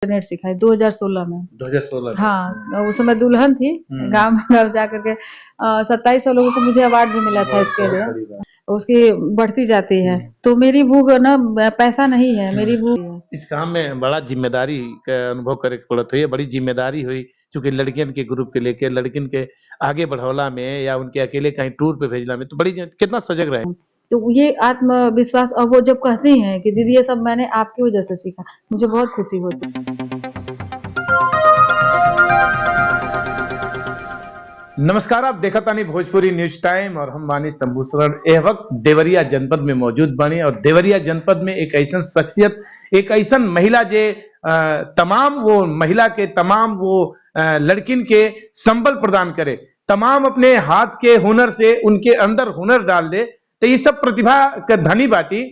Internet सिखाई 2016 में। 2016 में? हाँ, उस समय दुल्हन थी, गांव में गाँव जा करके 2700 लोगों को मुझे अवार्ड भी मिला था इसके लिए। उसकी बढ़ती जाती है, तो मेरी भूख ना पैसा नहीं है, मेरी भूख इस काम में बड़ा जिम्मेदारी का अनुभव करे के पड़त हुई, बड़ी जिम्मेदारी हुई, चूंकि लड़कियन के ग्रुप के लेके लड़किन के आगे बढ़ौला में या उनके अकेले कहीं टूर पे भेजला में तो बड़ी कितना सजग रहे। तो ये आत्मविश्वास, और वो जब कहती हैं कि दीदी ये सब मैंने आपकी वजह से सीखा, मुझे बहुत खुशी होती है। नमस्कार, आप देखा तानी भोजपुरी न्यूज टाइम और हम बानी शंभूशरण एह वक्त देवरिया जनपद में मौजूद बानी और देवरिया जनपद में एक ऐसा शख्सियत, एक ऐसा महिला जे तमाम वो महिला के तमाम वो लड़किन के संबल प्रदान करे, तमाम अपने हाथ के हुनर से उनके अंदर हुनर डाल दे, तो ये सब प्रतिभा के धनी बाटी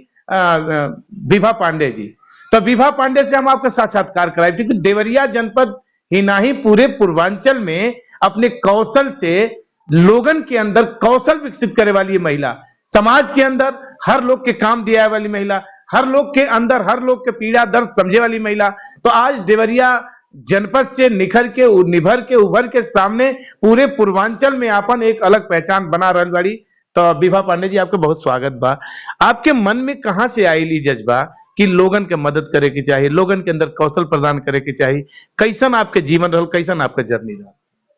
विभा पांडे जी। तो विभा पांडे से हम आपका साक्षात्कार कराए, क्योंकि देवरिया जनपद ही नहीं पूरे पूर्वांचल में अपने कौशल से लोगन के अंदर कौशल विकसित करे वाली महिला, समाज के अंदर हर लोग के काम दिया वाली महिला, हर लोग के अंदर हर लोग के पीड़ा दर्द समझे वाली महिला। तो आज देवरिया जनपद से निखर के निभर के उभर के सामने पूरे पूर्वांचल में अपन एक अलग पहचान बना रहल बाड़ी। तो विभा पांडे जी, आपके बहुत स्वागत बा। आपके मन में कहां से आई ली जज्बा कि लोगन के मदद करे की चाहिए, लोगन के अंदर कौशल प्रदान करे की चाहिए? कैसन आपके जीवन रहल, कैसन आपका जर्नी रहा?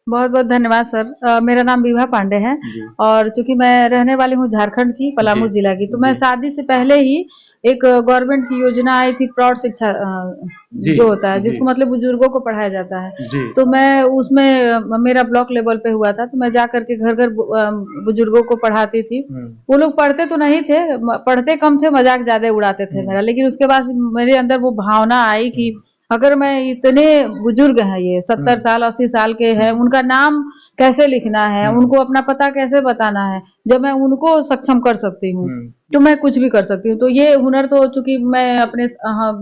बहुत बहुत धन्यवाद सर। मेरा नाम विभा पांडे है और चूंकि मैं रहने वाली हूँ झारखंड की, पलामू जिला की, तो मैं शादी से पहले ही एक गवर्नमेंट की योजना आई थी, प्रौढ़ शिक्षा जो होता है, जिसको मतलब बुजुर्गों को पढ़ाया जाता है। तो मैं उसमें, मेरा ब्लॉक लेवल पे हुआ था, तो मैं जा करके घर घर बुजुर्गों को पढ़ाती थी। वो लोग पढ़ते तो नहीं थे, पढ़ते कम थे, मजाक ज्यादा उड़ाते थे मेरा, लेकिन उसके बाद मेरे अंदर वो भावना आई कि अगर मैं, इतने बुजुर्ग हैं, ये 70 साल 80 साल के हैं, उनका नाम कैसे लिखना है, उनको अपना पता कैसे बताना है, जब मैं उनको सक्षम कर सकती हूँ तो मैं कुछ भी कर सकती हूँ। तो ये हुनर तो, चूंकि मैं अपने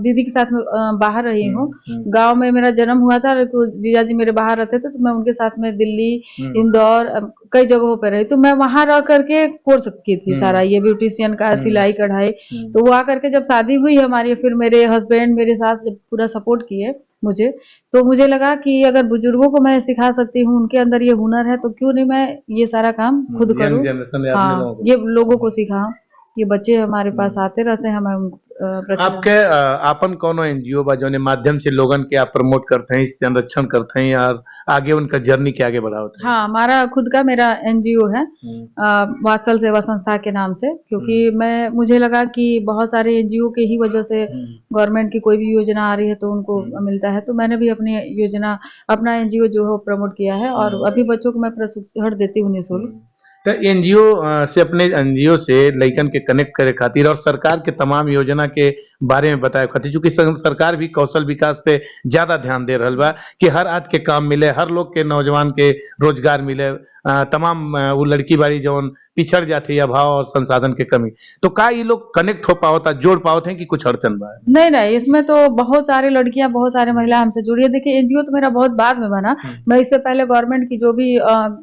दीदी के साथ में बाहर रही हूँ, गांव में मेरा जन्म हुआ था, तो जीजा जी मेरे बाहर रहते थे, तो मैं उनके साथ में दिल्ली, इंदौर, कई जगहों पर रही, तो मैं वहां रह करके कोर्स की थी सारा, ये ब्यूटिशियन का, सिलाई कढ़ाई। तो वो आकर के जब शादी हुई हमारी, फिर मेरे हस्बैंड, मेरे सास पूरा सपोर्ट किए मुझे, तो मुझे लगा कि अगर बुजुर्गों को मैं सिखा सकती हूँ, उनके अंदर ये हुनर है, तो क्यों नहीं मैं ये सारा काम खुद करूँ। हाँ, ये लोगों को सिखाऊं। ये बच्चे हमारे पास आते रहते हैं, हमें आपके आपन कोनो एनजीओ बा जोने माध्यम से लोगन के आप प्रमोट करते हैं, संरक्षण करते हैं और आगे उनका जर्नी के आगे बढ़ाते हैं? हाँ, हमारा खुद का मेरा एनजीओ है, वात्सल सेवा संस्था के नाम से, क्योंकि मुझे लगा कि बहुत सारे एनजीओ के ही वजह से गवर्नमेंट की कोई भी योजना आ रही है तो उनको मिलता है, तो मैंने भी अपनी योजना, अपना एनजीओ जो है प्रमोट किया है, और अभी बच्चों को मैं प्रशिक्षण देती हूँ निःशुल्क। तो एनजीओ से, अपने एनजीओ से लइकन के कनेक्ट करे खातिर और सरकार के तमाम योजना के बारे में बताए खातिर, क्योंकि सरकार भी कौशल विकास पे ज्यादा ध्यान दे रहा बा कि हर आज के काम मिले, हर लोग के, नौजवान के रोजगार मिले, तमाम वो लड़की बाड़ी जौन पिछड़ जाती है अभाव और संसाधन के कमी, तो का ये लोग कनेक्ट हो पावता, जोड़ पावते हैं कि कुछ अड़चन बा? नहीं, इसमें तो बहुत सारी लड़कियां, बहुत सारे महिला हमसे जुड़ी है। देखिए, एनजीओ तो मेरा बहुत बाद में बना, मैं इससे पहले गवर्नमेंट की जो भी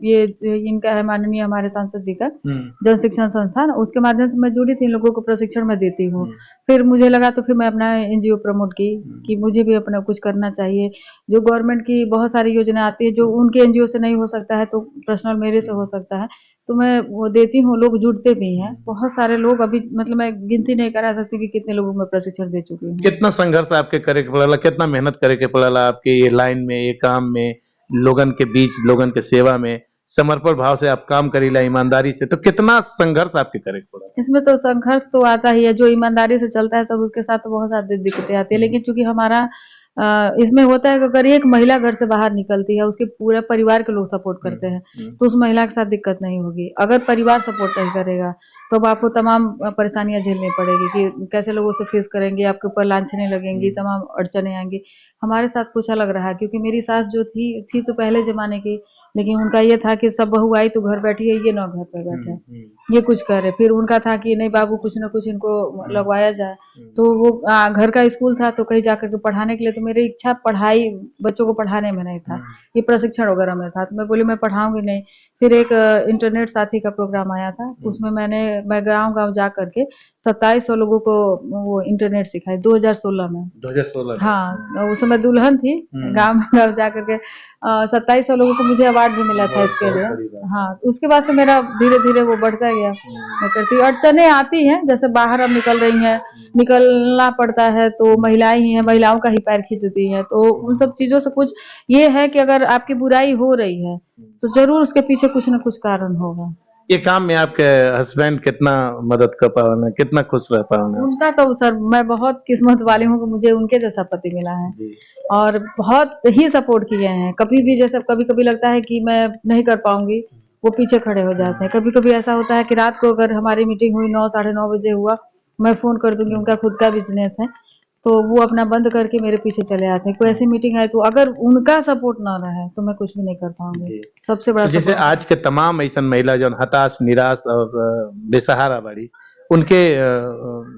ये इनका है, माननीय हमारे सांसद जी का जन शिक्षण संस्थान, उसके माध्यम से मैं जुड़ी थी, लोगों को प्रशिक्षण में देती हूँ। फिर मुझे लगा, तो फिर मैं अपना एनजीओ प्रमोट की कि मुझे भी अपना कुछ करना चाहिए। जो गवर्नमेंट की बहुत सारी योजना आती है, जो उनके एनजीओ से नहीं हो सकता है, तो पर्सनल मेरे से हो सकता है, तो मैं वो देती हूँ। लोग जुड़ते भी हैं, बहुत सारे लोग, अभी मतलब मैं गिनती नहीं करा सकती कि कितने लोगों में प्रशिक्षण दे चुकी हूँ। कितना संघर्ष आपके करे के पड़ेला, कितना मेहनत करे के पड़ेला आपके ये लाइन में, ये काम में, लोगन के बीच, लोगन के सेवा में समर्पण भाव से आप काम करीला, ईमानदारी से, तो कितना संघर्ष आपके करे के पड़ेला? इसमें तो संघर्ष तो आता ही है, जो ईमानदारी से चलता है सब, उसके साथ तो बहुत सारी दिक्कतें आती है, लेकिन चूंकि हमारा इसमें होता है कि अगर एक महिला घर से बाहर निकलती है, उसके पूरे परिवार के लोग सपोर्ट करते हैं, तो उस महिला के साथ दिक्कत नहीं होगी। अगर परिवार सपोर्ट नहीं करेगा तो अब आपको तमाम परेशानियां झेलनी पड़ेगी कि कैसे लोगों से फेस करेंगे, आपके ऊपर लांछनें लगेंगी, तमाम अड़चने आएंगी। हमारे साथ कुछ अलग रहा, क्योंकि मेरी सास जो थी तो पहले जमाने की, लेकिन उनका ये था कि सब बहू आई तो घर बैठी है, ये ना घर पे बैठे, ये कुछ करे। फिर उनका था कि नहीं बाबू, कुछ ना कुछ इनको लगवाया जाए, तो वो घर का स्कूल था, तो कहीं जाकर के पढ़ाने के लिए, तो मेरी इच्छा पढ़ाई, बच्चों को पढ़ाने में नहीं था, ये प्रशिक्षण वगैरह में था, तो मैं बोली मैं पढ़ाऊंगी नहीं। फिर एक इंटरनेट साथी का प्रोग्राम आया था, उसमें मैं गाँव-गाँव जा करके 2700 लोगों को वो इंटरनेट सिखाई 2016 में। 2016 में। हाँ, उस समय दुल्हन थी, हुँ। गाँव-गाँव जा करके 2700 लोगों को मुझे अवार्ड भी मिला था बहुत इसके बहुत लिए। बड़ी बात। हाँ, उसके बाद से मेरा धीरे-धीरे वो बढ़ता गया। मैं करती अड़चनें आती हैं, जैसे बाहर अब निकल रही हैं, निकलना पड़ता है तो महिलाएँ ही हैं, महिलाओं का ही पैर खींचती हैं, तो उन सब चीज़ों से कुछ ये है कि अगर आपकी बुराई हो रही है, तो ज़रूर उसके पीछे कुछ न कुछ कारण होगा। ये काम में आपके हस्बैंड कितना मदद कर पावन है, कितना खुश रह पावन है? उनका तो सर मैं बहुत किस्मत वाली हूँ कि मुझे उनके जैसा पति मिला है जी। और बहुत ही सपोर्ट किए हैं। कभी भी जैसे कभी-कभी लगता है कि मैं नहीं कर पाऊँगी, वो पीछे खड़े हो जाते हैं। कभी-कभी ऐसा होता है कि रात को अगर हमारी मीटिंग हुई 9 साढ़े 9 बजे हुआ, मैं फ़ोन कर दूँगी, उनका खुद का बिज़नेस है, तो वो अपना बंद करके मेरे पीछे चले आते हैं। कोई ऐसी मीटिंग है तो अगर उनका सपोर्ट ना रहे, तो मैं कुछ भी नहीं कर पाऊँगी। जी। सबसे बड़ा तो जैसे सपोर्ट आज के तमाम ऐसन महिला जौन हताश, निराश और बेसहारा बाड़ी, उनके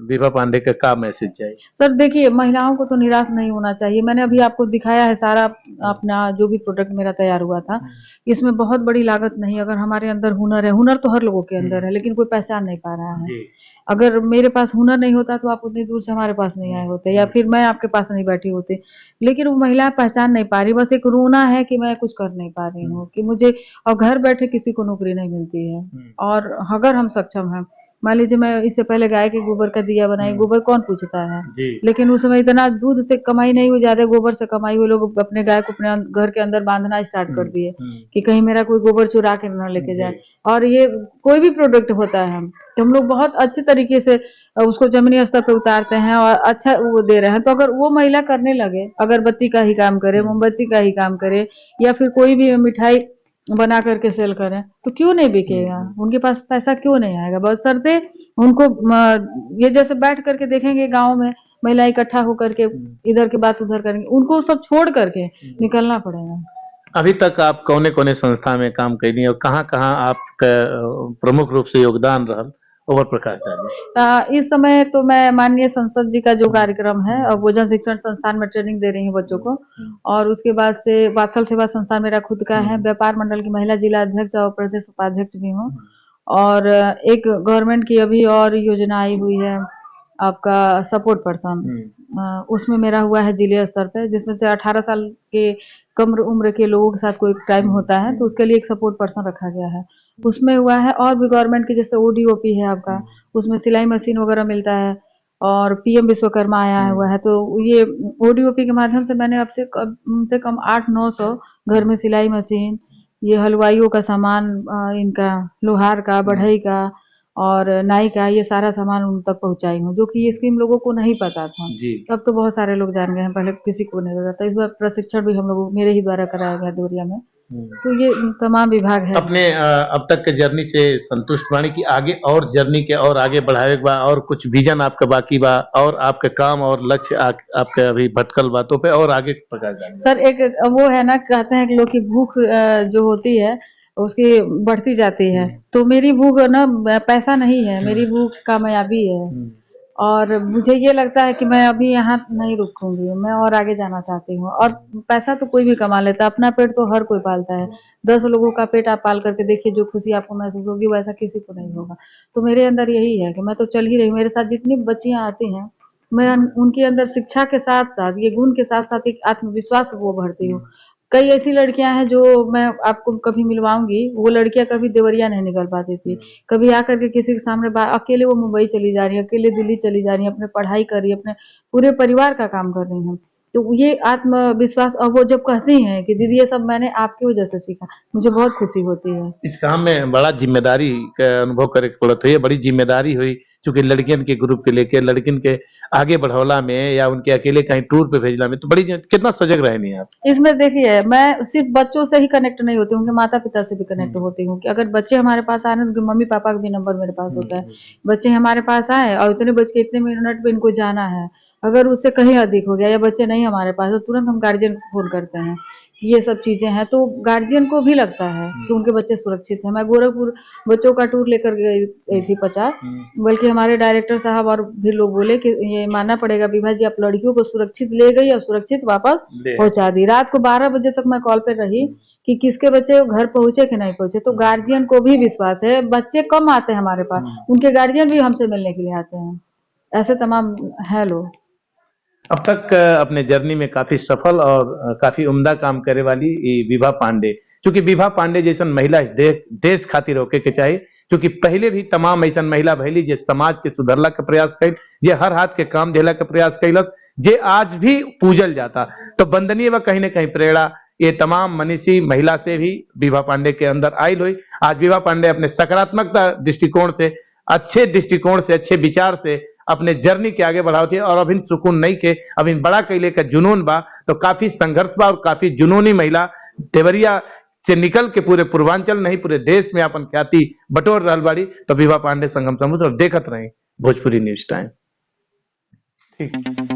विभा पांडे के का मैसेज जाई? सर देखिए, महिलाओं को तो निराश नहीं होना चाहिए। मैंने अभी आपको दिखाया है सारा अपना जो भी प्रोडक्ट मेरा तैयार हुआ था। इसमें बहुत बड़ी लागत नहीं, अगर हमारे अंदर हुनर है, हुनर तो हर लोगों के अंदर है, लेकिन कोई पहचान नहीं पा रहा है। जी। अगर मेरे पास हुनर नहीं होता तो आप उतनी दूर से हमारे पास नहीं आए होते या फिर मैं आपके पास नहीं बैठी होती। लेकिन वो महिला पहचान नहीं पा रही, बस एक रोना है कि मैं कुछ कर नहीं पा रही हूँ, कि मुझे और घर बैठे किसी को नौकरी नहीं मिलती है। और अगर हम सक्षम हैं, मान लीजिए मैं इससे पहले गाय के गोबर का दिया बनाई, गोबर कौन पूछता है? जी। लेकिन उस समय इतना दूध से कमाई नहीं हुई, ज़्यादा गोबर से कमाई हुई, लोग अपने गाय को अपने घर के अंदर बाँधना स्टार्ट कर दिए, कि कहीं मेरा कोई गोबर चुरा के ना लेके जाए। और ये कोई भी प्रोडक्ट होता है, तो हम लोग बहुत अच्छे तरीके से उसको ज़मीनी स्तर पे उतारते हैं और अच्छा वो दे रहे हैं। तो अगर वो महिला करने लगे, अगरबत्ती का ही काम करे, मोमबत्ती का ही काम करे या फिर कोई भी मिठाई बना करके सेल करें, तो क्यों नहीं बिकेगा? उनके पास पैसा क्यों नहीं आएगा? बशर्ते उनको ये जैसे बैठ करके देखेंगे गाँव में महिला इकट्ठा होकर के इधर की बात उधर करेंगे, उनको सब छोड़ करके निकलना पड़ेगा। अभी तक आप कौने-कौने संस्था में काम कैली और कहाँ-कहाँ आपका प्रमुख रूप से योगदान रहल? ओवर प्रकाश डाली। इस समय तो मैं माननीय संसद जी का जो कार्यक्रम है भोजन शिक्षण संस्थान में ट्रेनिंग दे रही हूँ बच्चों को और उसके बाद से वात्सल सेवा संस्थान मेरा खुद का है, व्यापार मंडल की महिला जिला अध्यक्ष और प्रदेश उपाध्यक्ष भी हूँ और एक गवर्नमेंट की अभी और योजना आई हुई है आपका सपोर्ट पर्सन, उसमें मेरा हुआ है जिले स्तर पे, जिसमें से 18 साल के कम उम्र के लोगों के साथ कोई क्राइम होता है तो उसके लिए एक सपोर्ट पर्सन रखा गया है, उसमें हुआ है। और भी गवर्नमेंट की जैसे ओडीओपी है आपका, उसमें सिलाई मशीन वगैरह मिलता है और पीएम विश्वकर्मा आया हुआ है, तो ये ओडीओपी के माध्यम से मैंने अब से कम 800-900 घर में सिलाई मशीन, ये हलवाइयों का सामान, इनका लोहार का, बढ़ई का और नाई का, ये सारा सामान उन तक पहुँचाई हूँ, जो कि ये स्कीम लोगों को नहीं पता था। अब तो बहुत सारे लोग जान गए हैं, पहले किसी को नहीं पता था। इस बार प्रशिक्षण भी हम लोग मेरे ही द्वारा कराया गया देवरिया में। तो ये तमाम विभाग है। अपने अब तक के जर्नी से संतुष्ट बानी कि आगे और जर्नी के और आगे बढ़ावे के बा और कुछ विजन आपका बाकी बा और आपके काम और लक्ष्य आपके अभी भटकल बातों पे और आगे प्रकाश डालें? सर एक वो है ना, कहते हैं कि लोग की भूख जो होती है उसकी बढ़ती जाती है, तो मेरी भूख ना पैसा नहीं है, मेरी भूख कामयाबी है और मुझे ये लगता है कि मैं अभी यहाँ नहीं रुकूंगी, मैं और आगे जाना चाहती हूँ। और पैसा तो कोई भी कमा लेता है, अपना पेट तो हर कोई पालता है, 10 लोगों का पेट आप पाल करके देखिए, जो खुशी आपको महसूस होगी वैसा किसी को नहीं होगा। तो मेरे अंदर यही है कि मैं तो चल ही रही हूँ, मेरे साथ जितनी बच्चियाँ आती हैं मैं उनके अंदर शिक्षा के साथ साथ ये गुण के साथ साथ एक आत्मविश्वास वो भरती हूँ। कई ऐसी लड़कियां हैं जो मैं आपको कभी मिलवाऊंगी, वो लड़कियां कभी देवरिया नहीं निकल पाती थी, कभी आकर के किसी के सामने अकेले वो मुंबई चली जा रही है, अकेले दिल्ली चली जा रही है, अपने पढ़ाई कर रही है, अपने पूरे परिवार का काम कर रही हैं। तो ये आत्मविश्वास और वो जब कहती हैं कि दीदी ये सब मैंने आपकी वजह से सीखा, मुझे बहुत खुशी होती है। इस काम में बड़ा जिम्मेदारी का अनुभव करे के पड़त है, बड़ी जिम्मेदारी हुई चूंकि लड़कियन के ग्रुप के लेके लड़किन के आगे बढ़ौला में या उनके अकेले कहीं टूर पे भेजला में तो बड़ी कितना सजग रहनी है आप? इसमें देखिए मैं सिर्फ बच्चों से ही कनेक्ट नहीं होती हूँ, उनके माता पिता से भी कनेक्ट होती हूँ कि अगर बच्चे हमारे पास आ रहे हैं, उनके मम्मी पापा का भी नंबर मेरे पास होता है। बच्चे हमारे पास आए और इतने बज के इतने मिनट पे इनको जाना है, अगर उससे कहीं अधिक हो गया या बच्चे नहीं हमारे पास, तो तुरंत हम गार्जियन को फोन करते हैं कि ये सब चीजें हैं, तो गार्जियन को भी लगता है कि उनके बच्चे सुरक्षित हैं। मैं गोरखपुर बच्चों का टूर लेकर गई थी 50, बल्कि हमारे डायरेक्टर साहब और भी लोग बोले कि ये मानना पड़ेगा विभा जी, आप लड़कियों को सुरक्षित ले गई और सुरक्षित वापस पहुंचा दी। रात को 12 बजे तक मैं कॉल पे रही कि किसके बच्चे घर पहुंचे कि नहीं पहुंचे, तो गार्जियन को भी विश्वास है। बच्चे कम आते हैं हमारे पास, उनके गार्जियन भी हमसे मिलने के लिए आते हैं। ऐसे तमाम है लोग। अब तक अपने जर्नी में काफी सफल और काफी उम्दा काम करे वाली ये विभा पांडे, क्योंकि विभा पांडे जैसा महिला इस देश खातिर होके के चाहिए, क्योंकि पहले भी तमाम ऐसा महिला भैली जे समाज के सुधरला के प्रयास कैल, जे हर हाथ के काम देला के प्रयास कैलस, जे आज भी पूजल जाता। तो वंदनीय व कहीं न कहीं प्रेरणा ये तमाम मनीषी महिला से भी विभा पांडे के अंदर आयल हुई। आज विभा पांडे अपने सकारात्मकता दृष्टिकोण से, अच्छे दृष्टिकोण से, अच्छे विचार से अपने जर्नी के आगे बढ़ाओ थी, और अभी सुकून नहीं के अभी बड़ा कैले का जुनून बा। तो काफी संघर्ष बा और काफी जुनूनी महिला देवरिया से निकल के पूरे पूर्वांचल नहीं पूरे देश में अपन ख्याति बटोर रहल बाड़ी। तो विभा पांडे संगम समूह और देखत रही भोजपुरी न्यूज टाइम। ठीक।